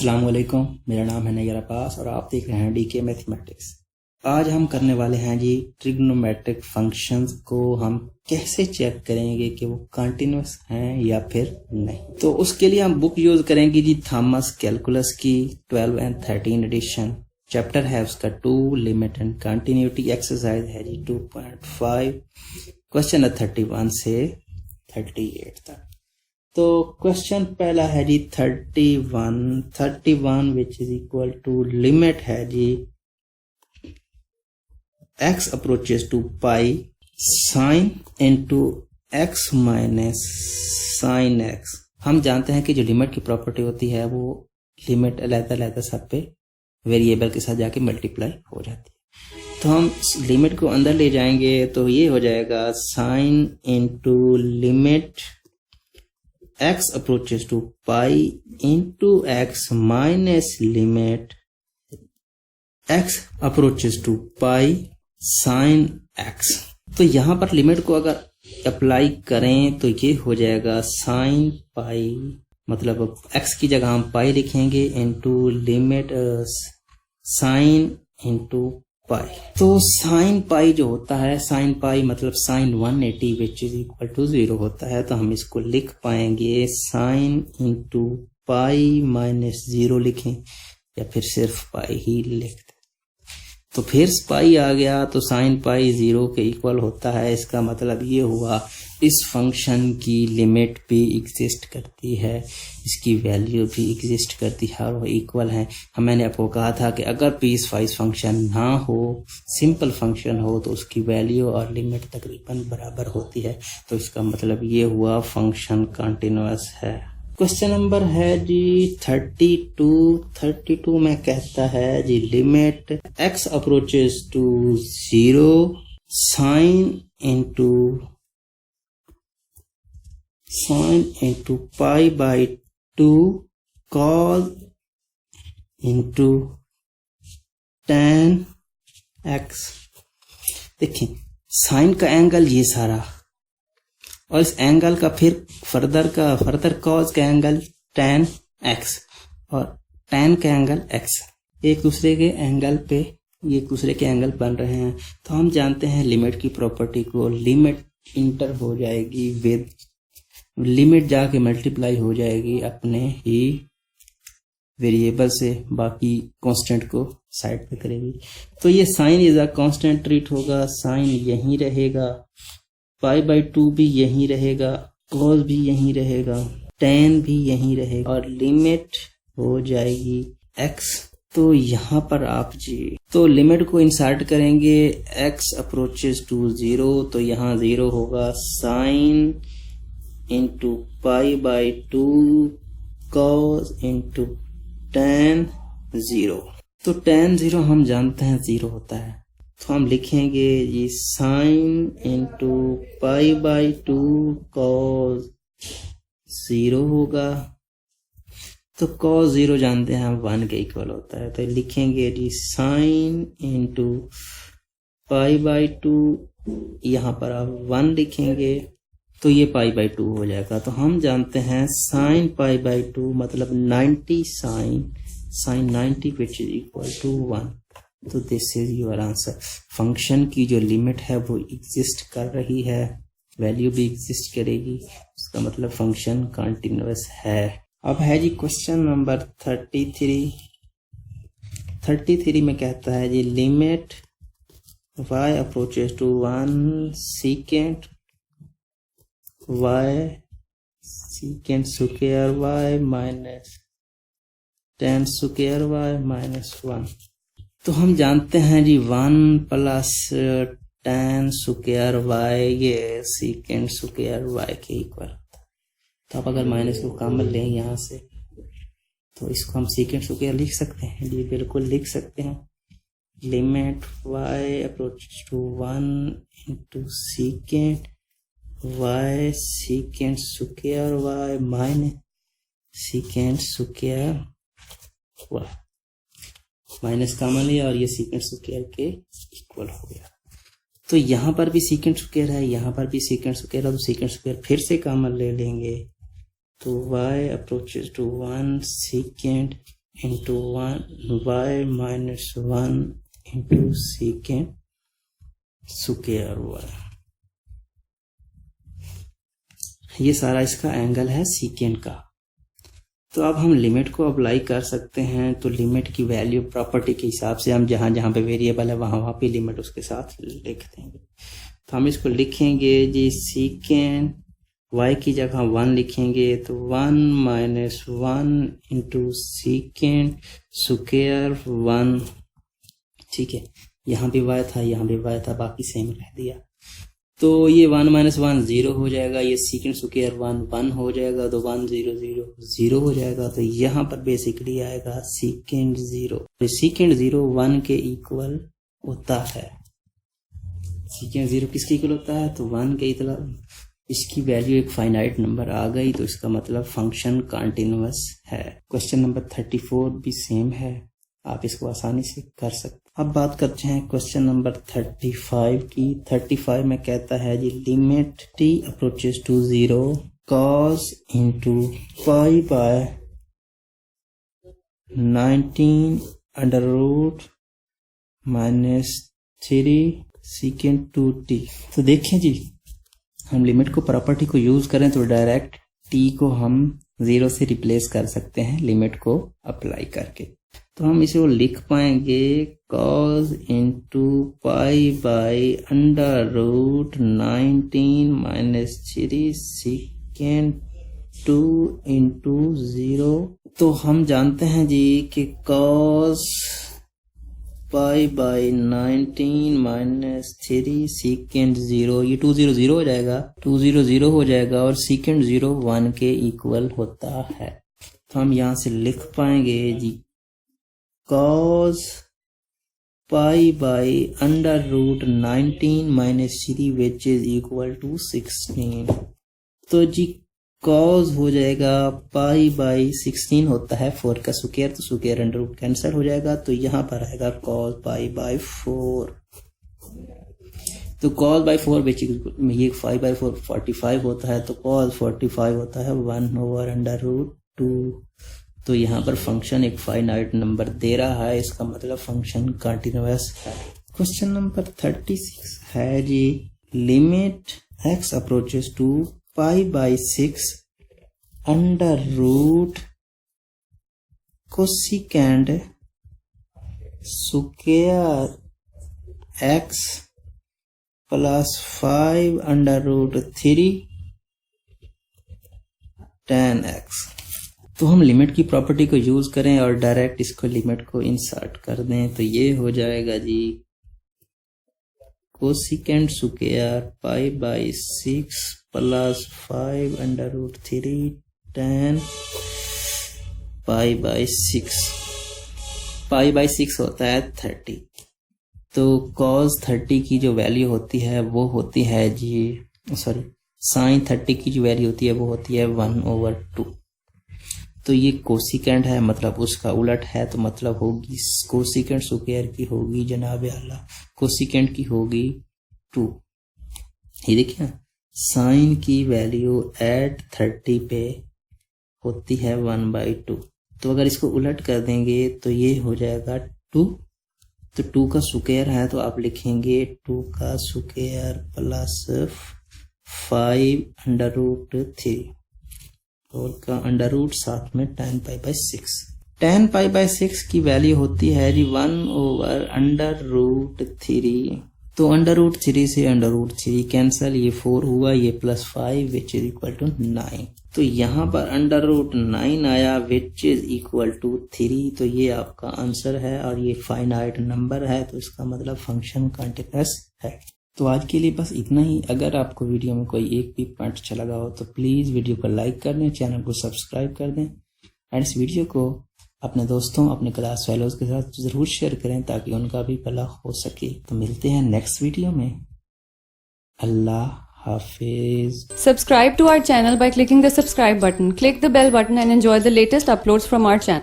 अस्सलामुअलैकुम, मेरा नाम है नैयर अब्बास और आप देख रहे हैं डीके मैथमेटिक्स। आज हम करने वाले हैं जी ट्रिग्नोमेट्रिक फंक्शंस को हम कैसे चेक करेंगे कि वो कंटिन्यूस हैं या फिर नहीं। तो उसके लिए हम बुक यूज करेंगे जी थॉमस कैलकुलस की 12 एंड 13 एडिशन। चैप्टर है उसका 2 लिमिट एंड कंटिन्यूटी। एक्सरसाइज है जी 2.5। क्वेश्चन है 31 से 38 तक। तो क्वेश्चन पहला है जी 31 which is equal to limit है जी x approaches to pi sine into x minus sine x। हम जानते हैं कि जो लिमिट की प्रॉपर्टी होती है वो लिमिट अलग-अलग सब पे वेरिएबल के साथ जाके मल्टीप्लाई हो जाती है। तो हम लिमिट को अंदर ले जाएंगे तो ये हो जाएगा sine into limit x approaches to pi into x minus limit x approaches to pi sin x। तो यहां पर लिमिट को अगर अप्लाई करें तो ये हो जाएगा sin पाई, मतलब x की जगह हम पाई लिखेंगे into limit sin into pi. तो साइन पाई जो होता है, साइन पाई मतलब sine 180 which is equal to 0 होता है। तो हम इसको लिख पाएंगे साइन इंटू पाई माइनस 0 लिखें या फिर सिर्फ पाई ही लिख दें। तो फिर पाई आ गया तो साइन पाई 0 के इक्वल होता है। इसका मतलब ये हुआ इस फंक्शन की लिमिट भी एग्जिस्ट करती है, इसकी वैल्यू भी एग्जिस्ट करती है और वो इक्वल है। मैंने आपको कहा था कि अगर पीस वाइज फंक्शन ना हो, सिंपल फंक्शन हो, तो उसकी वैल्यू और लिमिट तकरीबन बराबर होती है। तो इसका मतलब ये हुआ फंक्शन कंटिन्यूअस है। क्वेश्चन नंबर है जी 32 में कहता है जी limit x approaches to 0 sine into pi by 2 cos into tan x। देखिए साइन का एंगल ये सारा और इस एंगल का फिर फर्दर कॉज का एंगल tan x और tan का एंगल x एक दूसरे के एंगल बन रहे हैं। तो हम जानते हैं लिमिट की प्रॉपर्टी को, लिमिट इंटर हो जाएगी विद लिमिट जाके मल्टीप्लाई हो जाएगी अपने ही वेरिएबल से, बाकी कांस्टेंट को साइड पे करेगी। तो ये sine is a constant treat होगा, साइन यहीं रहेगा, पाई बाई 2 भी यहीं रहेगा, कॉस भी यहीं रहेगा, tan भी यहीं रहेगा और लिमिट हो जाएगी x। तो यहाँ पर आप जी तो लिमिट को इंसर्ट करेंगे x अप्रोचेस टू 0, तो यहाँ 0 होगा sign into pi by 2 cos into tan 0। तो tan 0 हम जानते हैं 0 होता है, तो हम लिखेंगे ये sign into pi by 2 cos 0 होगा। तो कॉस 0 जानते हैं हम 1 के इक्वल होता है, तो लिखेंगे जी साइन इंटू पाई बाई 2, यहाँ पर आप 1 लिखेंगे तो ये पाई बाई 2 हो जाएगा। तो हम जानते हैं साइन पाई बाई 2 मतलब 90 sine 90 which is equal to 1। तो this is your answer. Function की जो लिमिट है वो एग्जिस्ट कर रही है, वैल्यू भी एग्जिस्ट करेगी, उसका मतलब फंक्शन कंटिन्यूअस है। अब है जी क्वेश्चन नंबर 33 में कहता है जी limit y approaches to 1 secant y secant square y minus tan square y minus 1। तो हम जानते हैं जी 1 प्लस tan स्क्वायर y ये सीकेंट स्क्वायर y के इक्वल होता है। तो आप अगर माइनस को कॉमन लें यहाँ से तो इसको हम सीकेंट स्क्वायर लिख सकते हैं जी, बिल्कुल लिख सकते हैं। Limit y approach to 1 into secant y secant square y minus secant square y, minus common लिया और ये सीकेंट स्क्वायर के इक्वल हो गया। तो यहाँ पर भी सीकेंट स्क्वायर है, यहाँ पर भी सीकेंट स्क्वायर है, तो सीकेंट स्क्वायर फिर से कॉमन ले लेंगे। तो y approaches to 1 secant into 1 y minus 1 into secant square y। ये सारा इसका एंगल है सीकेंड का। तो अब हम लिमिट को अप्लाई कर सकते हैं। तो लिमिट की वैल्यू प्रॉपर्टी के हिसाब से हम जहां जहां पे वेरिएबल है वहां पे लिमिट उसके साथ लिख देंगे। तो हम इसको लिखेंगे जी सीकेंड y की जगह 1 लिखेंगे तो 1 माइनस 1 इंटू सीकेंड स्क्वायर 1। ठीक है, यहाँ भी y था, यहाँ भी y था, बाकी सेम रह दिया। तो ये 1 माइनस 1 0 हो जाएगा, ये सीकेंड स्क्वायर 1 1 हो जाएगा, तो 1 0 0 0 हो जाएगा। तो यहाँ पर बेसिकली आएगा सीकेंड 0। तो सीकेंड 0 1 के इक्वल होता है। सीकेंड 0 किसके इक्वल होता है? तो 1 के इक्वल। इसकी वैल्यू एक फाइनाइट नंबर आ गई, तो इसका मतलब फंक्शन कंटिन्यूअस है। क्वेश्चन नंबर 34 भी सेम है, आप इसको आसानी से कर सकते। अब बात करते हैं क्वेश्चन नंबर 35 की। 35 में कहता है जी limit t approaches to 0 cos into pi by 19 under root minus 3 secant 2t। तो देखें जी, हम लिमिट को प्रॉपर्टी को यूज करें तो डायरेक्ट t को हम 0 से रिप्लेस कर सकते हैं लिमिट को अप्लाई करके। तो हम इसे वो लिख पाएंगे cos into pi by under root 19 minus 3 secant 2 into 0। तो हम जानते हैं जी कि cos pi by 19 minus 3 secant 0, ये 2 0 0 हो जाएगा, 2 0 0 हो जाएगा और सीकेंड 0 1 के इक्वल होता है। तो हम यहाँ से लिख पाएंगे जी cos pi by under root 19 minus 3 which is equal to 16। तो जी cos हो जाएगा पाई बाई 16 होता है 4 का स्क्वायर, तो स्क्वायर अंडर रूट कैंसिल हो जाएगा, तो यहाँ पर आएगा cos पाई बाई 4। तो cos बाई 4 विच ये 5 बाई 4 45 होता है, तो cos 45 होता है 1 ओवर अंडर रूट 2। तो यहाँ पर फंक्शन एक फाइनाइट नंबर दे रहा है, इसका मतलब फंक्शन कंटिन्यूअस है। क्वेश्चन नंबर 36 है जी limit x approaches to pi by 6 under root cosecant square x plus 5 under root 3 tan x। तो हम लिमिट की प्रॉपर्टी को यूज करें और डायरेक्ट इसको लिमिट को इंसर्ट कर दें, तो ये हो जाएगा जी cosecant square pi by 6 plus 5 under root 3 tan pi by 6। Pi by 6 होता है 30। तो cos 30 की जो वैल्यू होती है वो होती है जी sin 30 की जो वैल्यू होती है वो होती है 1/2। तो ये कोसिकेंड है, मतलब उसका उलट है, तो मतलब होगी कोसिकेंड स्क्वायर की होगी जनाब आला कोसिकेंड की होगी 2। ये देखिए साइन की वैल्यू एट 30 पे होती है 1/2। तो अगर इसको उलट कर देंगे तो ये हो जाएगा 2। तो 2 का स्क्वायर है तो आप लिखेंगे 2 का स्क्वायर प्लस 5 अंडर रूट 3 और का अंडर रूट साथ में tan pi by 6। tan pi by 6 की वैल्यू होती है जी 1 ओवर अंडर रूट 3। तो अंडर रूट 3 से अंडर रूट 3 कैंसिल, ये 4 हुआ, ये plus 5 which is equal to 9। तो यहाँ पर अंडर रूट 9 आया विच इज इक्वल टू 3। तो ये आपका आंसर है और ये फाइनाइट नंबर है, तो इसका मतलब फंक्शन कंटिन्यूअस है। तो आज के लिए बस इतना ही। अगर आपको वीडियो में कोई एक भी पॉइंट अच्छा लगा हो तो प्लीज़ वीडियो को लाइक कर दें, चैनल को सब्सक्राइब कर दें एंड इस वीडियो को अपने दोस्तों, अपने क्लास फेलोज के साथ ज़रूर शेयर करें ताकि उनका भी भला हो सके। तो मिलते हैं नेक्स्ट वीडियो में। अल्लाह हाफिज। Subscribe to our channel by clicking the subscribe button. Click the bell button and enjoy the latest uploads from our channel.